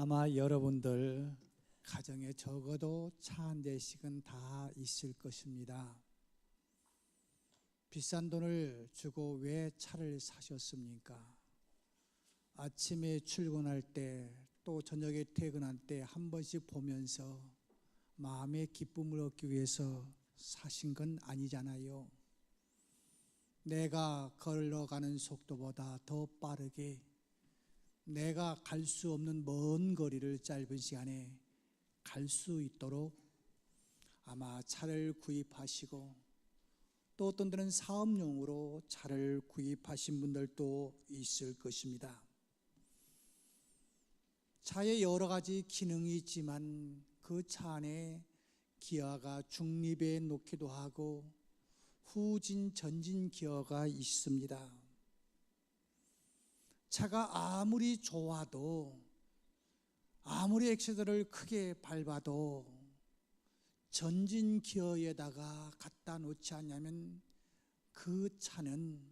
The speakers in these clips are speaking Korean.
아마 여러분들 가정에 적어도 차 한 대씩은 다 있을 것입니다. 비싼 돈을 주고 왜 차를 사셨습니까? 아침에 출근할 때 또 저녁에 퇴근할 때 한 번씩 보면서 마음의 기쁨을 얻기 위해서 사신 건 아니잖아요. 내가 걸어가는 속도보다 더 빠르게 내가 갈 수 없는 먼 거리를 짧은 시간에 갈 수 있도록 아마 차를 구입하시고, 또 어떤 데는 사업용으로 차를 구입하신 분들도 있을 것입니다. 차에 여러 가지 기능이 있지만 그 차 안에 기어가 중립에 놓기도 하고 후진 전진 기어가 있습니다. 차가 아무리 좋아도, 아무리 엑셀러를 크게 밟아도 전진 기어에다가 갖다 놓지 않냐면 그 차는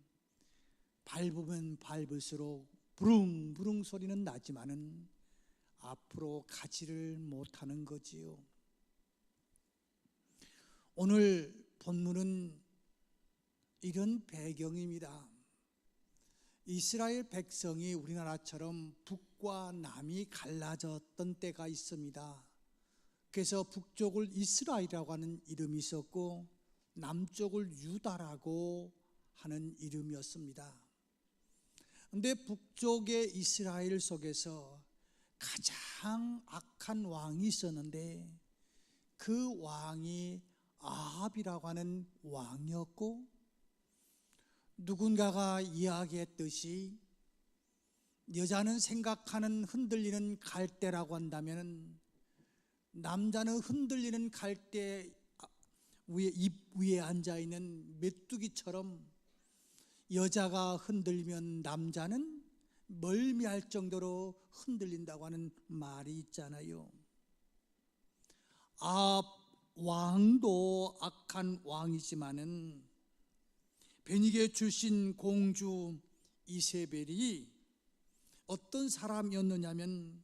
밟으면 밟을수록 부릉부릉 소리는 나지만은 앞으로 가지를 못하는 거지요. 오늘 본문은 이런 배경입니다. 이스라엘 백성이 우리나라처럼 북과 남이 갈라졌던 때가 있습니다. 그래서 북쪽을 이스라엘이라고 하는 이름이 있었고 남쪽을 유다라고 하는 이름이었습니다. 그런데 북쪽의 이스라엘 속에서 가장 악한 왕이 있었는데 그 왕이 아합이라고 하는 왕이었고, 누군가가 이야기했듯이 여자는 생각하는 흔들리는 갈대라고 한다면 남자는 흔들리는 갈대 위에, 잎 위에 앉아있는 메뚜기처럼 여자가 흔들리면 남자는 멀미할 정도로 흔들린다고 하는 말이 있잖아요. 아합 왕도 악한 왕이지만은 베니게 출신 공주 이세벨이 어떤 사람이었느냐면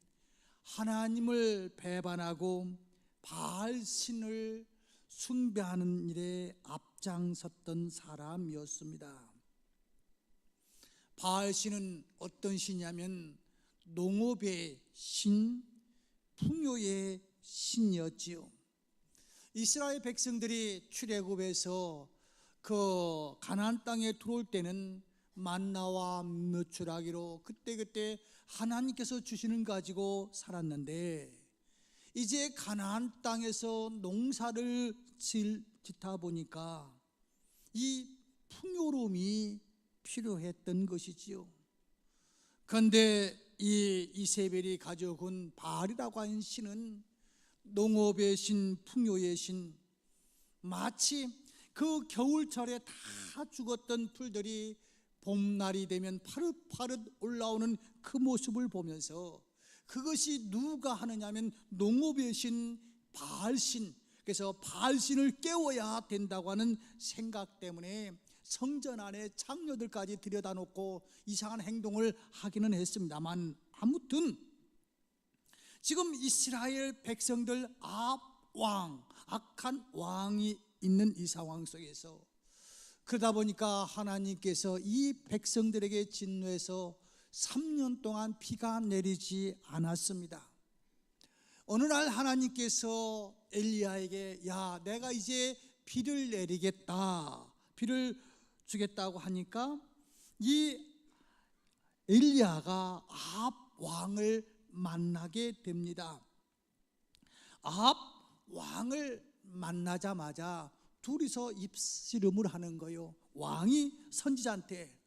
하나님을 배반하고 바알신을 숭배하는 일에 앞장섰던 사람이었습니다. 바알신은 어떤 신이냐면 농업의 신, 풍요의 신이었지요. 이스라엘 백성들이 출애굽에서 그 가나안 땅에 들어올 때는 만나와 메추라기로 그때그때 하나님께서 주시는 가지고 살았는데, 이제 가나안 땅에서 농사를 짓다 보니까 이 풍요로움이 필요했던 것이지요. 그런데 이 이세벨이 가져온 바알이라고 하는 신은 농업의 신, 풍요의 신, 마치 그 겨울철에 다 죽었던 풀들이 봄날이 되면 파릇파릇 올라오는 그 모습을 보면서, 그것이 누가 하느냐면 농업의 신 바알신, 그래서 바알신을 깨워야 된다고 하는 생각 때문에 성전 안에 창녀들까지 들여다 놓고 이상한 행동을 하기는 했습니다만, 아무튼 지금 이스라엘 백성들 아합 왕, 악한 왕이 있는 이 상황 속에서, 그러다 보니까 하나님께서 이 백성들에게 진노해서 3년 동안 비가 내리지 않았습니다. 어느 날 하나님께서 엘리야에게 야, 내가 이제 비를 내리겠다, 비를 주겠다고 하니까 이 엘리야가 아합 왕을 만나게 됩니다. 아합 왕을 만나자마자 둘이서 입씨름을 하는 거예요. 왕이 선지자한테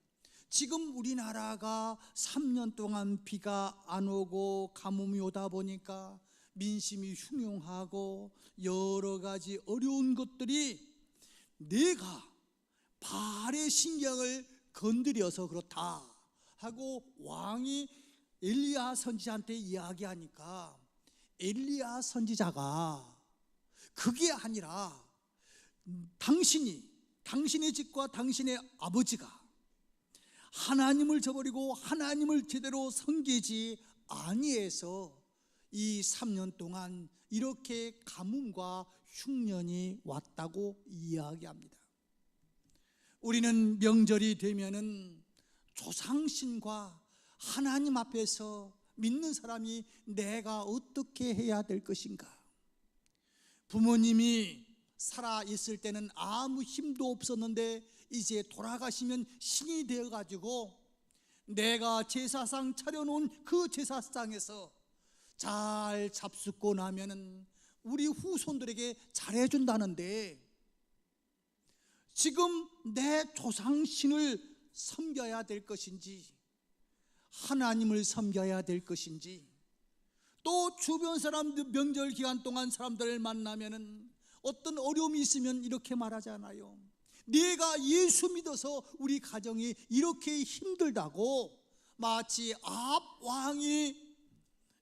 지금 우리나라가 3년 동안 비가 안 오고 가뭄이 오다 보니까 민심이 흉흉하고 여러 가지 어려운 것들이 내가 바알의 신경을 건드려서 그렇다 하고 왕이 엘리야 선지자한테 이야기하니까, 엘리야 선지자가 그게 아니라 당신의 집과 당신의 아버지가 하나님을 저버리고 하나님을 제대로 섬기지 아니해서 이 3년 동안 이렇게 가뭄과 흉년이 왔다고 이야기합니다. 우리는 명절이 되면은 조상신과 하나님 앞에서 믿는 사람이 내가 어떻게 해야 될 것인가? 부모님이 살아 있을 때는 아무 힘도 없었는데 이제 돌아가시면 신이 되어 가지고 내가 제사상 차려놓은 그 제사상에서 잘 잡숫고 나면은 우리 후손들에게 잘해준다는데, 지금 내 조상신을 섬겨야 될 것인지 하나님을 섬겨야 될 것인지, 또 주변 사람들 명절 기간 동안 사람들을 만나면은 어떤 어려움이 있으면 이렇게 말하잖아요. 네가 예수 믿어서 우리 가정이 이렇게 힘들다고, 마치 아합 왕이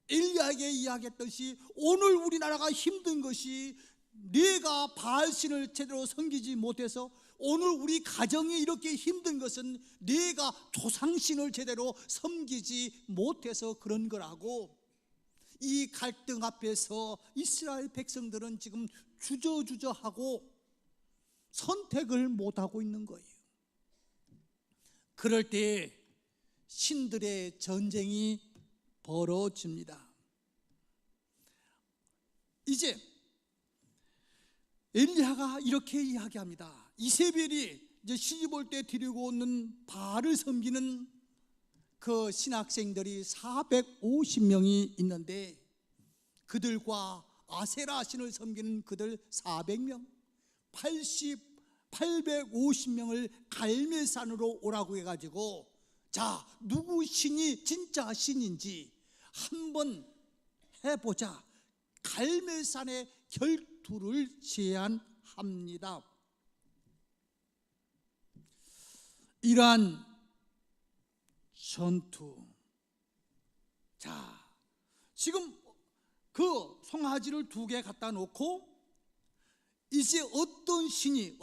엘리야에게 이야기했듯이 오늘 우리나라가 힘든 것이 네가 바알신을 제대로 섬기지 못해서, 오늘 우리 가정이 이렇게 힘든 것은 네가 조상신을 제대로 섬기지 못해서 그런 거라고. 이 갈등 앞에서 이스라엘 백성들은 지금 주저주저하고 선택을 못하고 있는 거예요. 그럴 때 신들의 전쟁이 벌어집니다. 이제 엘리야가 이렇게 이야기합니다. 이세벨이 이제 시집올 때 데리고 오는 바알을 섬기는 그 신학생들이 450명이 있는데, 그들과 아세라 신을 섬기는 그들 400명, 850명을 갈멜산으로 오라고 해가지고, 자, 누구 신이 진짜 신인지 한번 해보자. 갈멜산의 결투를 제안합니다. 이러한 전투, 자, 지금 그 송아지를 2개 갖다 놓고 이제 어떤 신이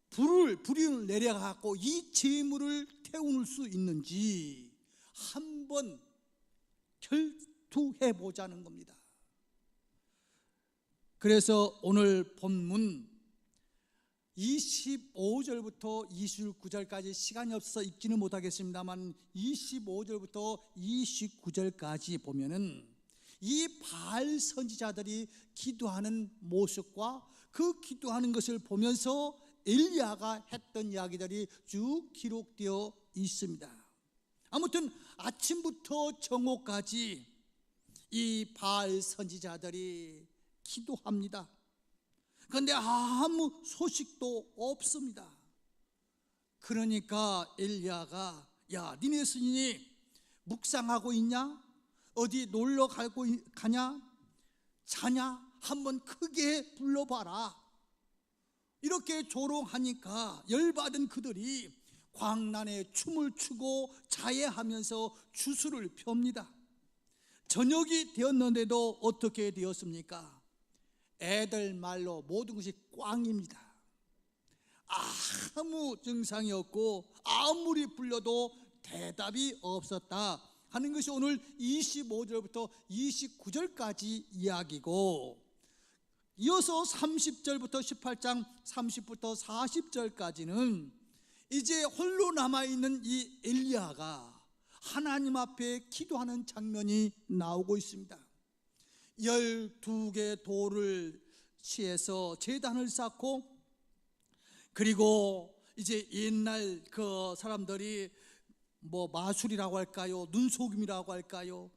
불을 내려갖고 이 제물을 태울 수 있는지 한번 결투해 보자는 겁니다. 그래서 오늘 본문 25절부터 29절까지 시간이 없어서 읽지는 못하겠습니다만, 25절부터 29절까지 보면은 이 바알 선지자들이 기도하는 모습과 그 기도하는 것을 보면서 엘리야가 했던 이야기들이 쭉 기록되어 있습니다. 아무튼 아침부터 정오까지 이 바알 선지자들이 기도합니다. 그런데 아무 소식도 없습니다. 그러니까 엘리야가, 야, 니네 스님이 묵상하고 있냐? 어디 놀러 가냐? 자냐? 한번 크게 불러봐라. 이렇게 조롱하니까 열받은 그들이 광란에 춤을 추고 자해하면서 주술을 펴니다. 저녁이 되었는데도 어떻게 되었습니까? 애들 말로 모든 것이 꽝입니다. 아무 증상이 없고 아무리 불러도 대답이 없었다 하는 것이 오늘 25절부터 29절까지 이야기고, 이어서 30절부터 18장 30부터 40절까지는 이제 홀로 남아있는 이 엘리야가 하나님 앞에 기도하는 장면이 나오고 있습니다. 12개 돌을 취해서 제단을 쌓고, 그리고 이제 옛날 그 사람들이 뭐 마술이라고 할까요, 눈속임이라고 할까요,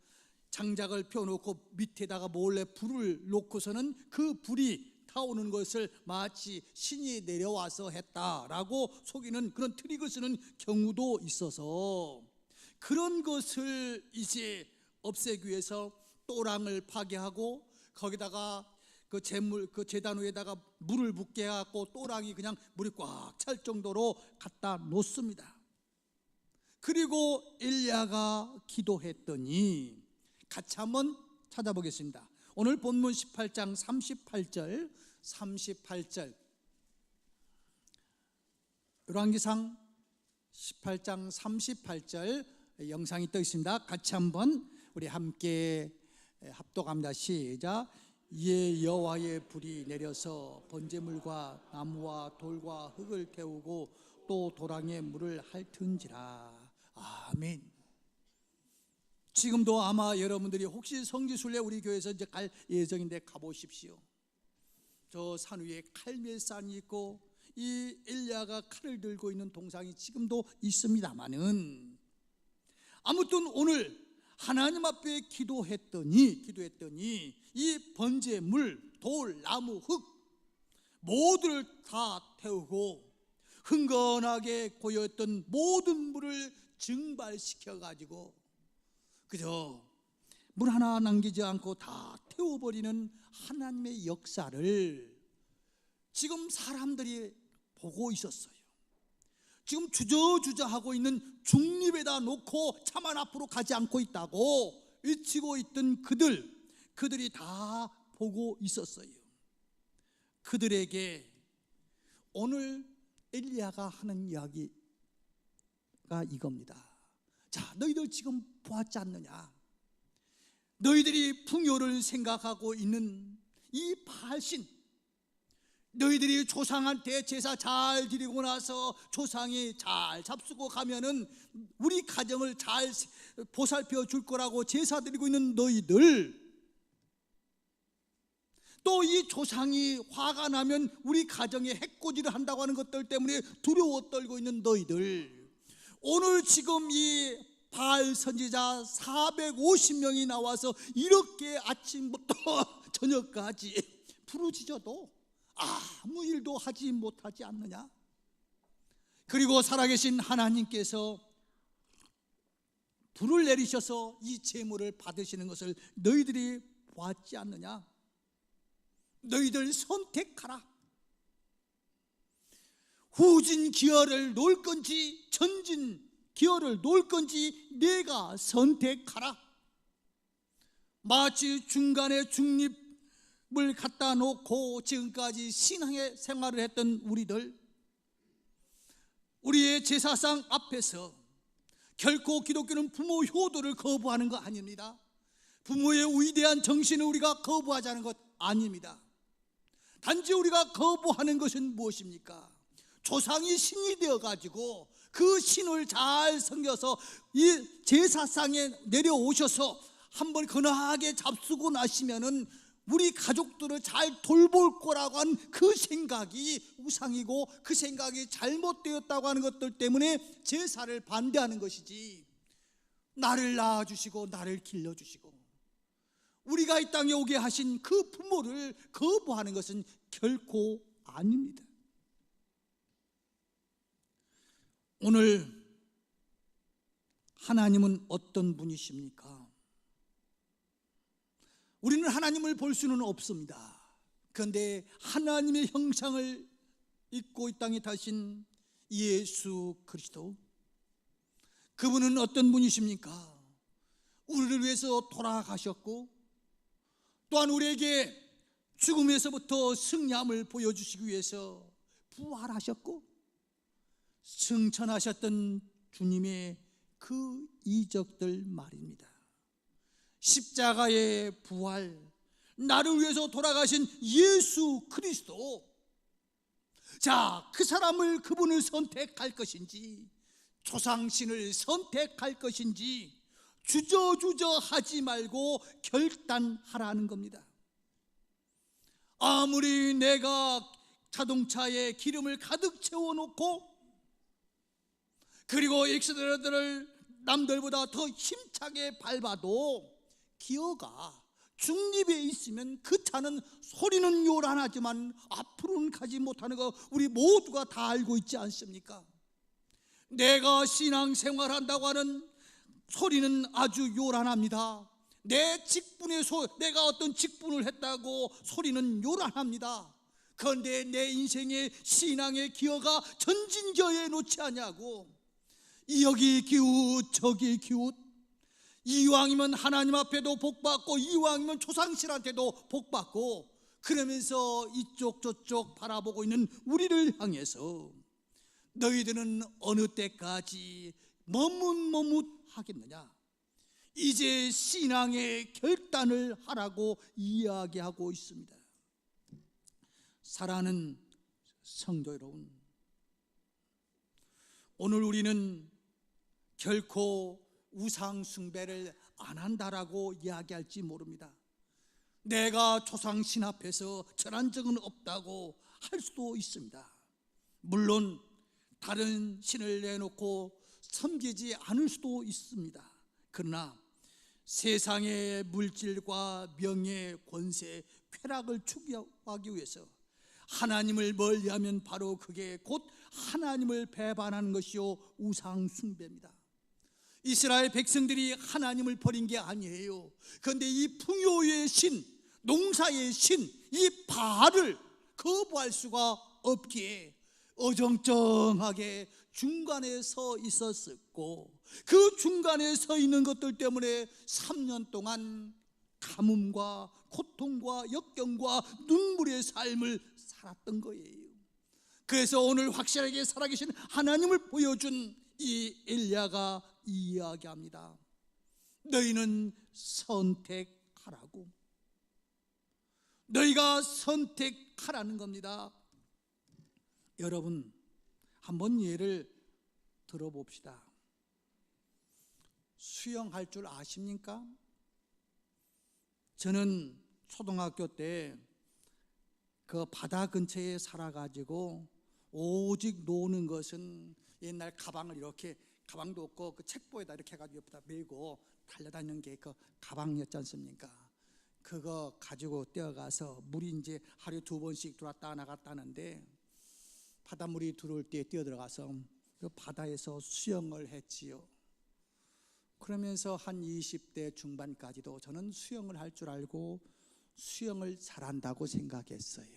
장작을 펴놓고 밑에다가 몰래 불을 놓고서는 그 불이 타오는 것을 마치 신이 내려와서 했다라고 속이는 그런 트릭을 쓰는 경우도 있어서, 그런 것을 이제 없애기 위해서 또랑을 파괴하고 거기다가 그 제단 위에다가 물을 붓게 해갖고 또랑이 그냥 물이 꽉 찰 정도로 갖다 놓습니다. 그리고 엘리야가 기도했더니, 같이 한번 찾아보겠습니다. 오늘 본문 18장 38절 열왕기상 18장 38절 영상이 떠 있습니다. 같이 한번 우리 함께 합독합니다. 시작. 이에 여호와의 불이 내려서 번제물과 나무와 돌과 흙을 태우고 또 도랑에 물을 핥은지라. 아멘. 지금도 아마 여러분들이 혹시 성지순례 우리 교회에서 이제 갈 예정인데 가보십시오. 저 산 위에 칼멜산이 있고 이 엘리야가 칼을 들고 있는 동상이 지금도 있습니다마는, 아무튼 오늘 하나님 앞에 기도했더니 이 번제물, 돌, 나무, 흙 모두를 다 태우고 흥건하게 고여있던 모든 물을 증발시켜 가지고 그저 물 하나 남기지 않고 다 태워버리는 하나님의 역사를 지금 사람들이 보고 있었어요. 지금 주저주저하고 있는 중립에다 놓고 차만 앞으로 가지 않고 있다고 외치고 있던 그들이 다 보고 있었어요. 그들에게 오늘 엘리야가 하는 이야기가 이겁니다. 자, 너희들 지금 보았지 않느냐? 너희들이 풍요를 생각하고 있는 이 바알신, 너희들이 조상한테 제사 잘 드리고 나서 조상이 잘 잡수고 가면은 우리 가정을 잘 보살펴 줄 거라고 제사 드리고 있는 너희들, 또 이 조상이 화가 나면 우리 가정에 해코지를 한다고 하는 것들 때문에 두려워 떨고 있는 너희들, 오늘 지금 이 바알 선지자 450명이 나와서 이렇게 아침부터 저녁까지 부르짖어도 아무 일도 하지 못하지 않느냐? 그리고 살아계신 하나님께서 불을 내리셔서 이 제물을 받으시는 것을 너희들이 보았지 않느냐? 너희들 선택하라. 후진 기어를 놓을 건지 전진 기어를 놓을 건지 내가 선택하라. 마치 중간에 중립을 갖다 놓고 지금까지 신앙의 생활을 했던 우리의 제사상 앞에서 결코 기독교는 부모 효도를 거부하는 거 아닙니다. 부모의 위대한 정신을 우리가 거부하자는 것 아닙니다. 단지 우리가 거부하는 것은 무엇입니까? 조상이 신이 되어가지고 그 신을 잘 섬겨서 이 제사상에 내려오셔서 한번 건하게 잡수고 나시면은 우리 가족들을 잘 돌볼 거라고 하는 그 생각이 우상이고 그 생각이 잘못되었다고 하는 것들 때문에 제사를 반대하는 것이지, 나를 낳아주시고 나를 길러주시고 우리가 이 땅에 오게 하신 그 부모를 거부하는 것은 결코 아닙니다. 오늘 하나님은 어떤 분이십니까? 우리는 하나님을 볼 수는 없습니다. 그런데 하나님의 형상을 입고 이 땅에 타신 예수 그리스도, 그분은 어떤 분이십니까? 우리를 위해서 돌아가셨고 또한 우리에게 죽음에서부터 승리함을 보여주시기 위해서 부활하셨고 승천하셨던 주님의 그 이적들 말입니다. 십자가의 부활, 나를 위해서 돌아가신 예수 그리스도, 자, 그 사람을, 그분을 선택할 것인지 조상신을 선택할 것인지 주저주저 하지 말고 결단하라는 겁니다. 아무리 내가 자동차에 기름을 가득 채워놓고 그리고 엑셀러터를 남들보다 더 힘차게 밟아도 기어가 중립에 있으면 그 차는 소리는 요란하지만 앞으로는 가지 못하는 거 우리 모두가 다 알고 있지 않습니까? 내가 신앙생활한다고 하는 소리는 아주 요란합니다. 내가 어떤 직분을 했다고 소리는 요란합니다. 그런데 내 인생의 신앙의 기어가 전진기어에 놓지 않냐고, 여기 기웃 저기 기웃, 이왕이면 하나님 앞에도 복받고 이왕이면 조상신한테도 복받고 그러면서 이쪽 저쪽 바라보고 있는 우리를 향해서 너희들은 어느 때까지 머뭇머뭇하겠느냐? 이제 신앙의 결단을 하라고 이야기하고 있습니다. 사랑하는 성도 여러분, 오늘 우리는 결코 우상 숭배를 안 한다라고 이야기할지 모릅니다. 내가 조상신 앞에서 절한 적은 없다고 할 수도 있습니다. 물론 다른 신을 내놓고 섬기지 않을 수도 있습니다. 그러나 세상의 물질과 명예, 권세, 쾌락을 추구하기 위해서 하나님을 멀리하면 바로 그게 곧 하나님을 배반하는 것이요 우상 숭배입니다. 이스라엘 백성들이 하나님을 버린 게 아니에요. 그런데 이 풍요의 신, 농사의 신, 이 바알을 거부할 수가 없기에 어정쩡하게 중간에 서 있었고, 그 중간에 서 있는 것들 때문에 3년 동안 가뭄과 고통과 역경과 눈물의 삶을 살았던 거예요. 그래서 오늘 확실하게 살아계신 하나님을 보여준 이 엘리야가 이야기합니다. 너희는 선택하라고. 너희가 선택하라는 겁니다. 여러분, 한번 예를 들어봅시다. 수영할 줄 아십니까? 저는 초등학교 때 그 바다 근처에 살아가지고 오직 노는 것은 옛날 가방을 이렇게, 가방도 없고 그 책보에다 이렇게 해가지고 옆에다 메고 달려다니는 게 그 가방이었지 않습니까? 그거 가지고 뛰어가서 물이 이제 하루에 2번씩 들어왔다 나갔다 하는데, 바닷물이 들어올 때 뛰어들어가서 그 바다에서 수영을 했지요. 그러면서 한 20대 중반까지도 저는 수영을 할 줄 알고 수영을 잘한다고 생각했어요.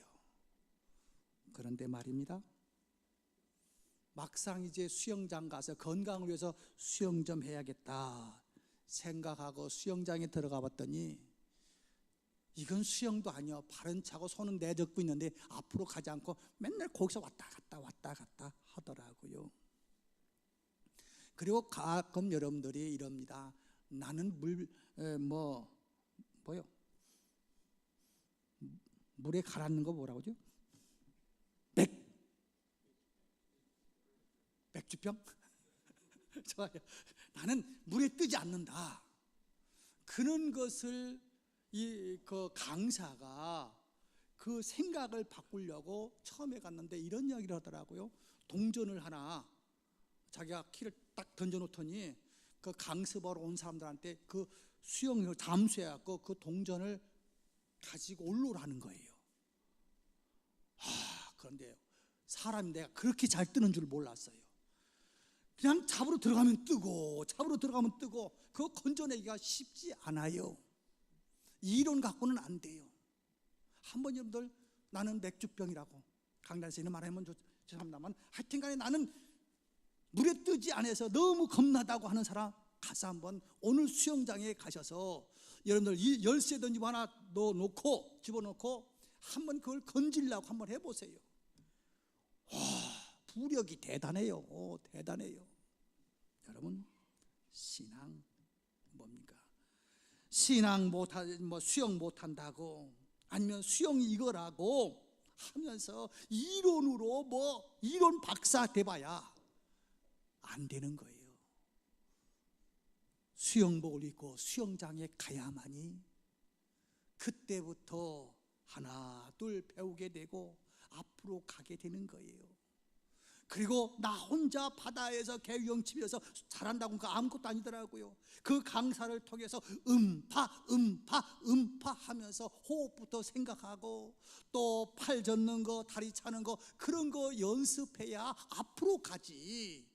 그런데 말입니다, 막상 이제 수영장 가서 건강을 위해서 수영 좀 해야겠다 생각하고 수영장에 들어가 봤더니 이건 수영도 아니야. 발은 차고 손은 내젓고 있는데 앞으로 가지 않고 맨날 거기서 왔다 갔다 하더라고요. 그리고 가끔 여러분들이 이럽니다. 나는 물에 가라앉는 거 뭐라고 하죠? 맥주병? 좋아요. 나는 물에 뜨지 않는다. 그런 것을 그 강사가 그 생각을 바꾸려고 처음에 갔는데 이런 이야기를 하더라고요. 동전을 하나 자기가 키를 딱 던져놓더니 그 강습하러 온 사람들한테 그 수영을 담수해갖고 그 동전을 가지고 올라오라는 거예요. 그런데 사람이 내가 그렇게 잘 뜨는 줄 몰랐어요. 그냥 잡으러 들어가면 뜨고 그거 건져내기가 쉽지 않아요. 이론 갖고는 안 돼요. 한번 여러분들, 나는 맥주병이라고 강단에서 이런 말하면 죄송합니다만 하여튼 간에 나는 물에 뜨지 않아서 너무 겁나다고 하는 사람 가서 한번 오늘 수영장에 가셔서 여러분들 이 열쇠 던지고 하나 집어넣고 한번 그걸 건지려고 한번 해보세요. 와, 부력이 대단해요. 대단해요. 여러분, 신앙 뭡니까? 신앙 수영 못한다고, 아니면 수영 이거라고 하면서 이론으로 이론 박사 돼봐야 안 되는 거예요. 수영복을 입고 수영장에 가야만이 그때부터 하나 둘 배우게 되고 앞으로 가게 되는 거예요. 그리고 나 혼자 바다에서 개유형집에서 잘한다고 아무것도 아니더라고요. 그 강사를 통해서 음파 하면서 호흡부터 생각하고 또 팔 젓는 거, 다리 차는 거, 그런 거 연습해야 앞으로 가지.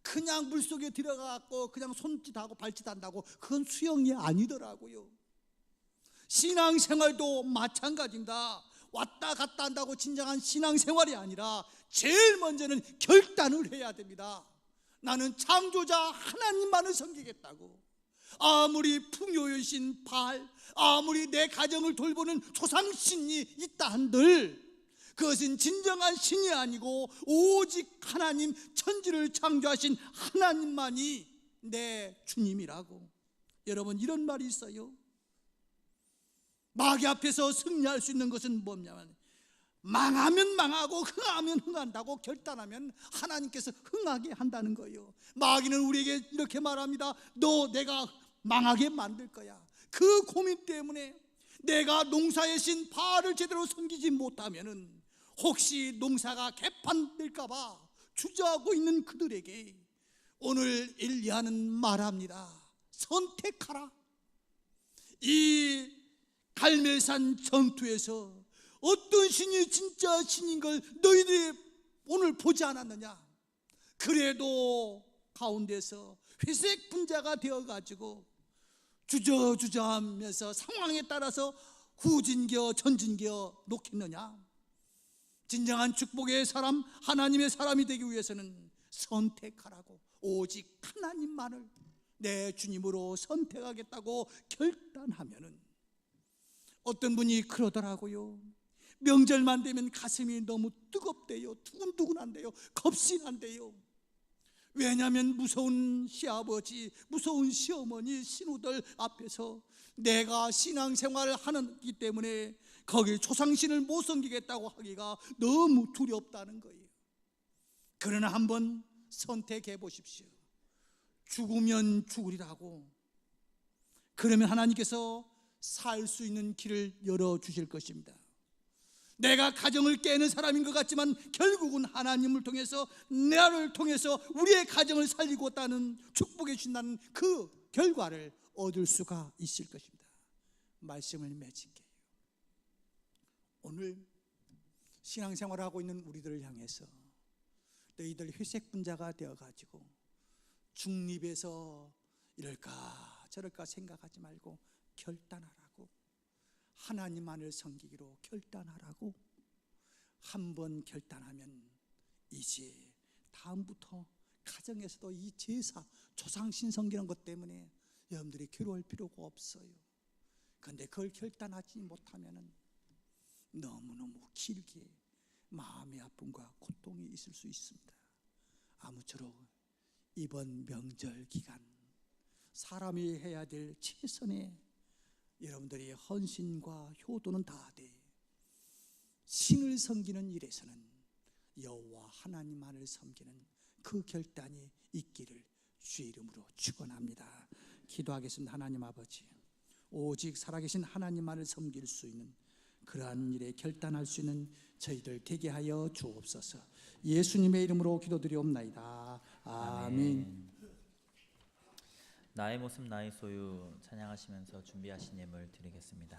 그냥 물속에 들어가고 그냥 손짓하고 발짓한다고 그건 수영이 아니더라고요. 신앙생활도 마찬가지입니다. 왔다 갔다 한다고 진정한 신앙생활이 아니라 제일 먼저는 결단을 해야 됩니다. 나는 창조자 하나님만을 섬기겠다고. 아무리 풍요의 바알, 아무리 내 가정을 돌보는 조상신이 있다 한들 그것은 진정한 신이 아니고 오직 하나님, 천지를 창조하신 하나님만이 내 주님이라고. 여러분, 이런 말이 있어요. 마귀 앞에서 승리할 수 있는 것은 뭐냐면, 망하면 망하고 흥하면 흥한다고 결단하면 하나님께서 흥하게 한다는 거예요. 마귀는 우리에게 이렇게 말합니다. 너 내가 망하게 만들 거야. 그 고민 때문에 내가 농사의 신 바알을 제대로 섬기지 못하면은 혹시 농사가 개판될까 봐 주저하고 있는 그들에게 오늘 엘리야는 말합니다. 선택하라. 이 갈멜산 전투에서 어떤 신이 진짜 신인 걸 너희들이 오늘 보지 않았느냐? 그래도 가운데서 회색 분자가 되어가지고 주저주저하면서 상황에 따라서 후진겨 전진겨 놓겠느냐? 진정한 축복의 사람, 하나님의 사람이 되기 위해서는 선택하라고, 오직 하나님만을 내 주님으로 선택하겠다고 결단하면은, 어떤 분이 그러더라고요. 명절만 되면 가슴이 너무 뜨겁대요. 두근두근한대요. 겁신한대요. 왜냐하면 무서운 시아버지, 무서운 시어머니, 신우들 앞에서 내가 신앙생활을 하기 때문에 거기 조상신을 못 섬기겠다고 하기가 너무 두렵다는 거예요. 그러나 한번 선택해 보십시오. 죽으면 죽으리라고. 그러면 하나님께서 살 수 있는 길을 열어주실 것입니다. 내가 가정을 깨는 사람인 것 같지만 결국은 하나님을 통해서, 나를 통해서 우리의 가정을 살리고 있다는, 축복해 주신다는 그 결과를 얻을 수가 있을 것입니다. 말씀을 맺을게요. 오늘 신앙생활을 하고 있는 우리들을 향해서 너희들 회색 분자가 되어가지고 중립에서 이럴까 저럴까 생각하지 말고 결단하라고, 하나님만을 섬기기로 결단하라고. 한번 결단하면 이제 다음부터 가정에서도 이 제사, 조상신 섬기는 것 때문에 여러분들이 괴로울 필요가 없어요. 그런데 그걸 결단하지 못하면 너무너무 길게 마음의 아픔과 고통이 있을 수 있습니다. 아무쪼록 이번 명절 기간 사람이 해야 될 최선의 여러분들이 헌신과 효도는 다하되, 신을 섬기는 일에서는 여호와 하나님만을 섬기는 그 결단이 있기를 주의 이름으로 축원합니다. 기도하겠습니다. 하나님 아버지, 오직 살아계신 하나님만을 섬길 수 있는 그러한 일에 결단할 수 있는 저희들 되게 하여 주옵소서. 예수님의 이름으로 기도드리옵나이다. 아멘. 나의 모습 나의 소유 찬양하시면서 준비하신 예물 드리겠습니다.